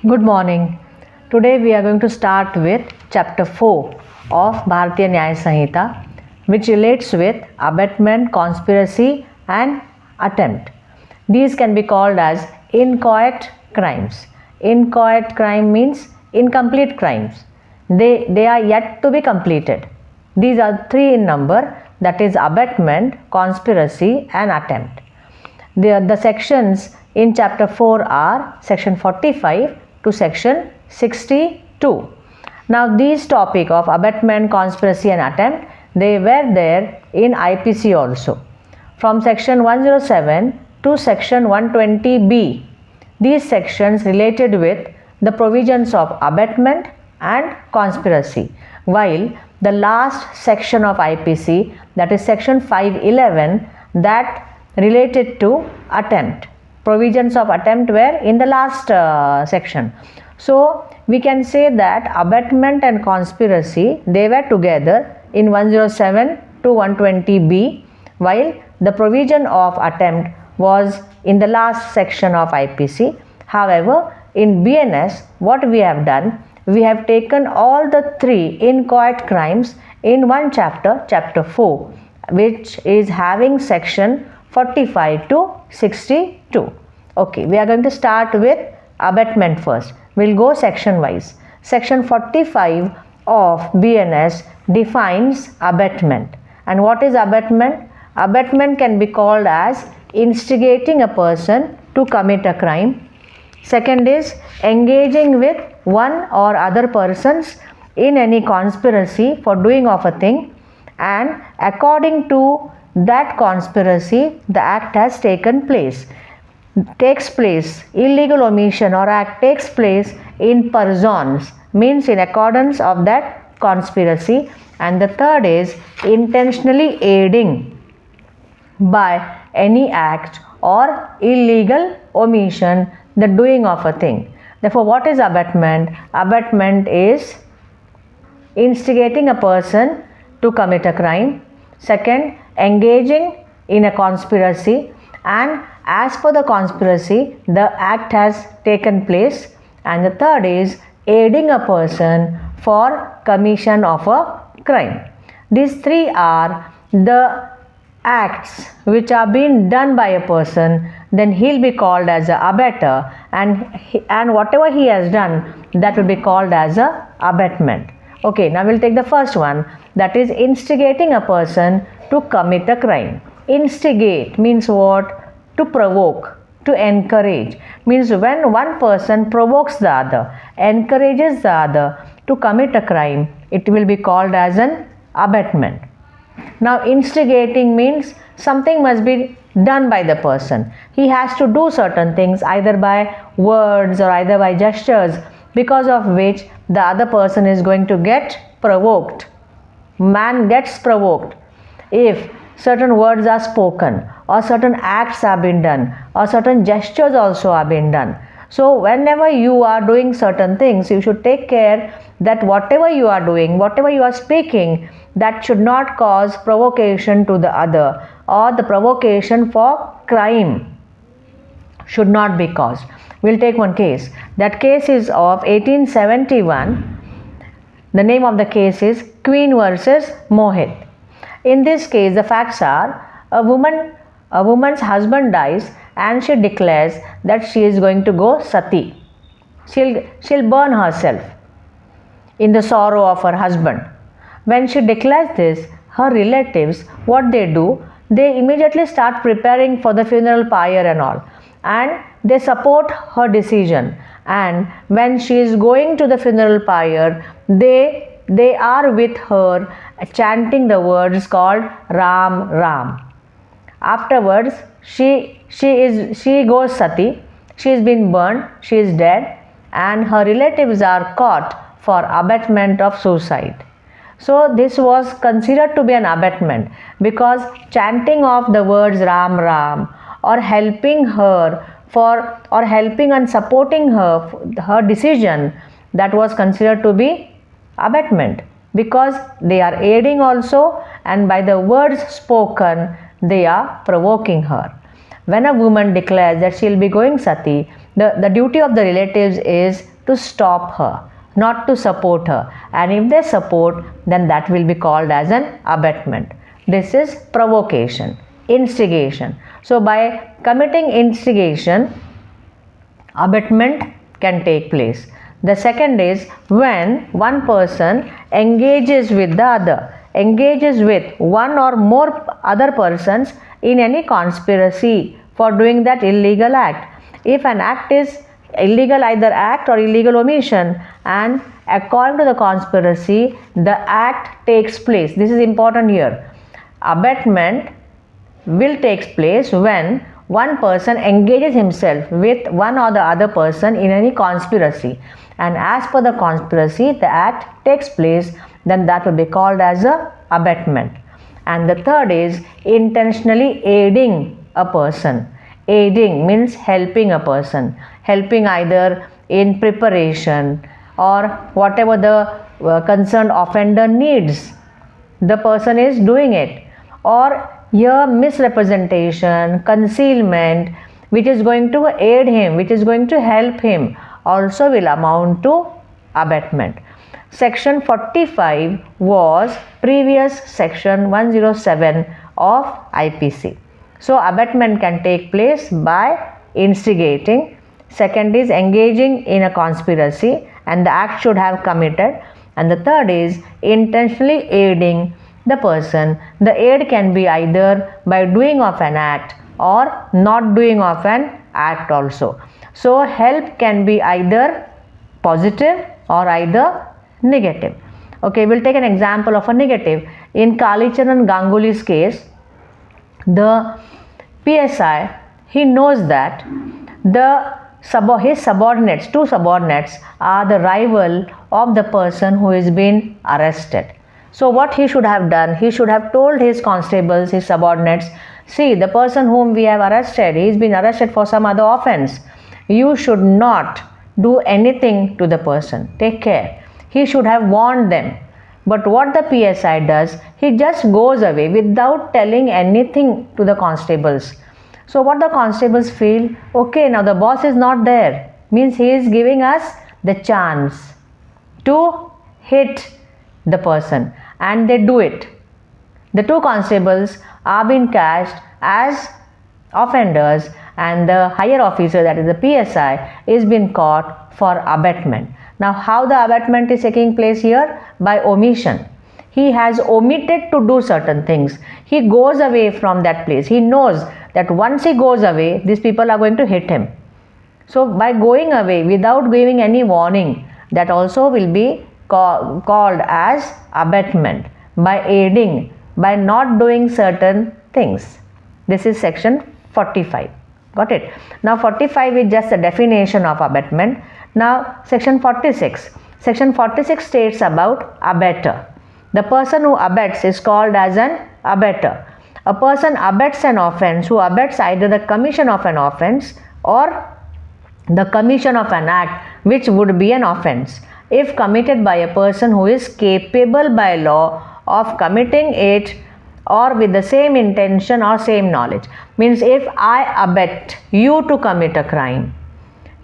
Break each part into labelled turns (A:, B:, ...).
A: Good morning. Today we are going to start with chapter 4 of Bharatiya Nyaya Sanhita, which relates with abetment, conspiracy and attempt. These can be called as inchoate crimes. Inchoate crime means incomplete crimes. They are yet to be completed. These are three in number, that is abetment, conspiracy and attempt. The sections in chapter 4 are section 45 to section 62. Now these topic of abetment, conspiracy and attempt, they were there in IPC also. From section 107 to section 120B, these sections related with the provisions of abetment and conspiracy, while the last section of IPC, that is section 511, that related to attempt. Provisions of attempt were in the last section. So we can say that abetment and conspiracy, they were together in 107 to 120B, while the provision of attempt was in the last section of IPC. However, in BNS, what we have done, we have taken all the three inchoate crimes in one chapter, chapter 4, which is having section 45 to 62. Okay, we are going to start with abetment first. We'll go section wise. Section 45 of BNS defines abetment. And what is abetment? Abetment can be called as instigating a person to commit a crime. Second is engaging with one or other persons in any conspiracy for doing of a thing, and according to that conspiracy, the act has takes place, illegal omission or act takes place in persons, means in accordance of that conspiracy. And the third is intentionally aiding by any act or illegal omission the doing of a thing. Therefore, what is abetment? Abetment is instigating a person to commit a crime. Second, engaging in a conspiracy, and as per the conspiracy, the act has taken place. And the third is aiding a person for commission of a crime. These three are the acts which are being done by a person, then he'll be called as a abettor, and whatever he has done, that will be called as a abetment. Okay, now we'll take the first one, that is instigating a person to commit a crime. Instigate means what? To provoke, to encourage. Means when one person provokes the other, encourages the other to commit a crime, it will be called as an abetment. Now instigating means something must be done by the person. He has to do certain things either by words or either by gestures, because of which the other person is going to get provoked. Man gets provoked if certain words are spoken, or certain acts have been done, or certain gestures also have been done. So whenever you are doing certain things, you should take care that whatever you are doing, whatever you are speaking, that should not cause provocation to the other, or the provocation for crime should not be caused. We'll take one case. That case is of 1871. The name of the case is Queen versus Mohit. In this case, the facts are a woman's husband dies and she declares that she is going to go sati. She'll burn herself in the sorrow of her husband. When she declares this, her relatives, what they do, they immediately start preparing for the funeral pyre and all, and they support her decision. And when she is going to the funeral pyre, they are with her chanting the words called Ram Ram. Afterwards, she goes sati, she has been burned, she is dead, and her relatives are caught for abetment of suicide. So this was considered to be an abetment, because chanting of the words Ram Ram, or helping her or helping and supporting her decision, that was considered to be abetment, because they are aiding also, and by the words spoken they are provoking her. When a woman declares that she will be going sati, the duty of the relatives is to stop her, not to support her. And if they support, then that will be called as an abetment. This is provocation, instigation. So by committing instigation, abetment can take place. The second is when one person engages with the other, engages with one or more other persons in any conspiracy for doing that illegal act. If an act is illegal, either act or illegal omission, and according to the conspiracy, the act takes place. This is important here. Abetment will take place when one person engages himself with one or the other person in any conspiracy, and as per the conspiracy the act takes place, then that will be called as a abetment. And the third is intentionally aiding a person. Aiding means helping a person, helping either in preparation or whatever the concerned offender needs, the person is doing it. Or here misrepresentation, concealment, which is going to aid him, which is going to help him, also will amount to abetment. Section 45 was previous section 107 of IPC. So abetment can take place by instigating. Second is engaging in a conspiracy and the act should have committed. And the third is intentionally aiding the person. The aid can be either by doing of an act or not doing of an act also. So help can be either positive or either negative. Okay, we'll take an example of a negative. In Kalicharan Ganguly's case, the PSI, he knows that his subordinates, two subordinates, are the rival of the person who is being arrested. So what he should have done, he should have told his constables, his subordinates, see, the person whom we have arrested, he is being arrested for some other offense. You should not do anything to the person. Take care. He should have warned them. But what the PSI does, he just goes away without telling anything to the constables. So what the constables feel, okay, now the boss is not there, means he is giving us the chance to hit the person, and they do it. The two constables are being cast as offenders, and the higher officer, that is the PSI, is being caught for abetment. Now how the abetment is taking place here? By omission. He has omitted to do certain things. He goes away from that place. He knows that once he goes away, these people are going to hit him. So by going away without giving any warning, that also will be called as abetment, by aiding, by not doing certain things. This is section 45. Got it? Now 45 is just a definition of abetment. Now section 46. Section 46 states about abetter. The person who abets is called as an abetter. A person abets an offense who abets either the commission of an offense or the commission of an act which would be an offense, if committed by a person who is capable by law of committing it or with the same intention or same knowledge. Means if I abet you to commit a crime,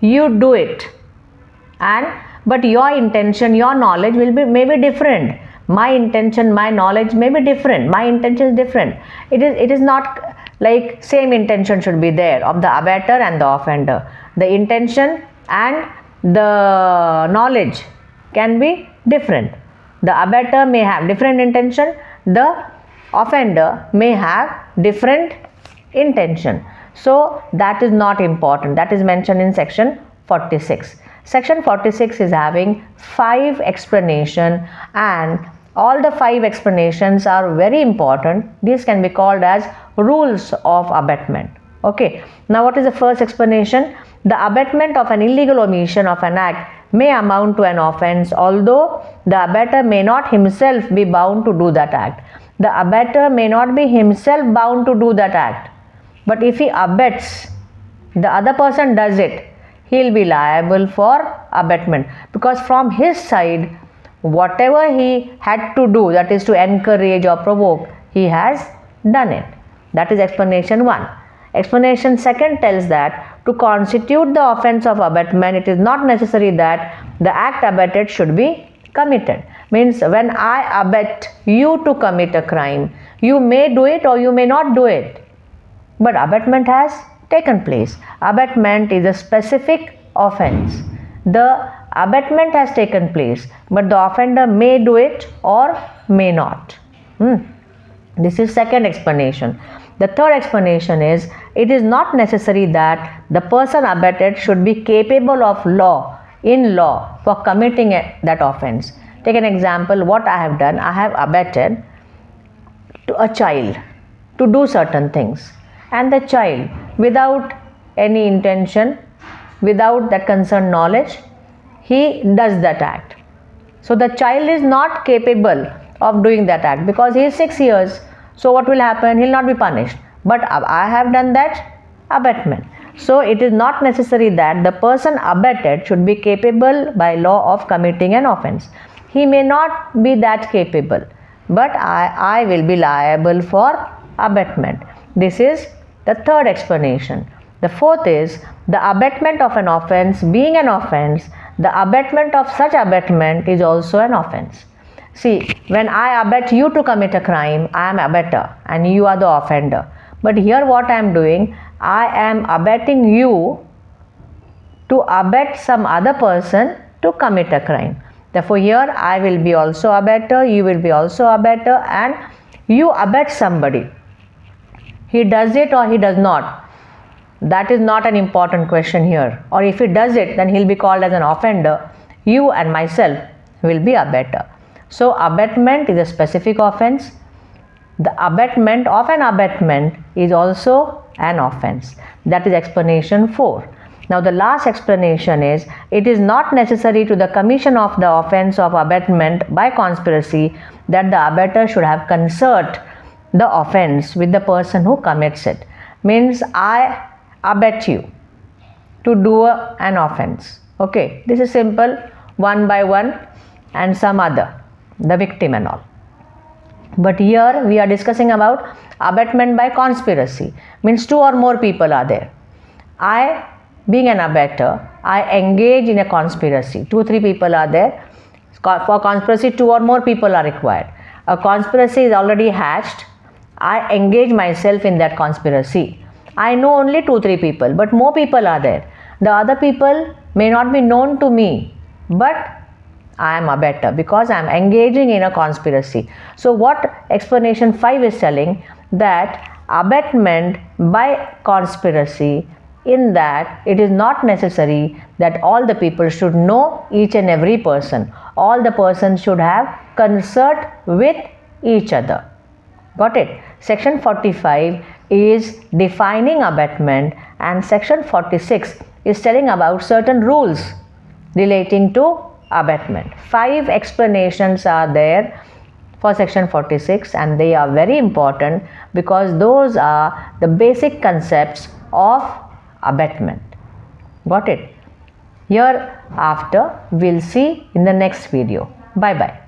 A: you do it, but your intention, your knowledge will be maybe different. My intention, my knowledge may be different. My intention is different. It is not like same intention should be there of the abetter and the offender. The intention and the knowledge can be different. The abetter may have different intention. The offender may have different intention. So that is not important. That is mentioned in section 46. Section 46 is having 5 explanation, and all the 5 explanations are very important. These can be called as rules of abetment. Okay. Now what is the first explanation? The abetment of an illegal omission of an act may amount to an offense, although the abetter may not himself be bound to do that act. The abetter may not be himself bound to do that act. But if he abets, the other person does it, he will be liable for abetment, because from his side, whatever he had to do, that is to encourage or provoke, he has done it. That is explanation 1. Explanation second tells that to constitute the offense of abetment, it is not necessary that the act abetted should be committed. Means when I abet you to commit a crime, you may do it or you may not do it. But abetment has taken place. Abetment is a specific offense. The abetment has taken place, but the offender may do it or may not. This is second explanation. The third explanation is it is not necessary that the person abetted should be capable of law for committing that offense. Take an example, what I have done. I have abetted to a child to do certain things, and the child, without any intention, without that concerned knowledge, he does that act. So the child is not capable of doing that act because he is 6 years. So what will happen? He will not be punished. But I have done that abetment. So it is not necessary that the person abetted should be capable by law of committing an offense. He may not be that capable, but I will be liable for abetment. This is the third explanation. The fourth is the abetment of an offense being an offense, the abetment of such abetment is also an offense. See, when I abet you to commit a crime, I am abetter and you are the offender. But here what I am doing, I am abetting you to abet some other person to commit a crime. Therefore, here I will be also abetter, you will be also abetter, and you abet somebody. He does it or he does not. That is not an important question here. Or if he does it, then he will be called as an offender. You and myself will be abetter. So, abetment is a specific offense. The abetment of an abetment is also an offense. That is explanation 4. Now, the last explanation is it is not necessary to the commission of the offense of abetment by conspiracy that the abetter should have concert the offense with the person who commits it. Means I abet you to do an offense. Okay, this is simple, one by one and some other, the victim and all. But here we are discussing about abetment by conspiracy. Means 2 or more people are there. I, being an abetter, I engage in a conspiracy. 2-3 people are there. For conspiracy, 2 or more people are required. A conspiracy is already hatched. I engage myself in that conspiracy. I know only 2-3 people, but more people are there. The other people may not be known to me, but I am abettor because I am engaging in a conspiracy. So what explanation 5 is telling, that abetment by conspiracy, in that it is not necessary that all the people should know each and every person. All the persons should have concert with each other. Got it? Section 45 is defining abetment and section 46 is telling about certain rules relating to abetment. 5 explanations are there for section 46 and they are very important because those are the basic concepts of abetment. Got it? Hereafter we'll see in the next video. Bye bye.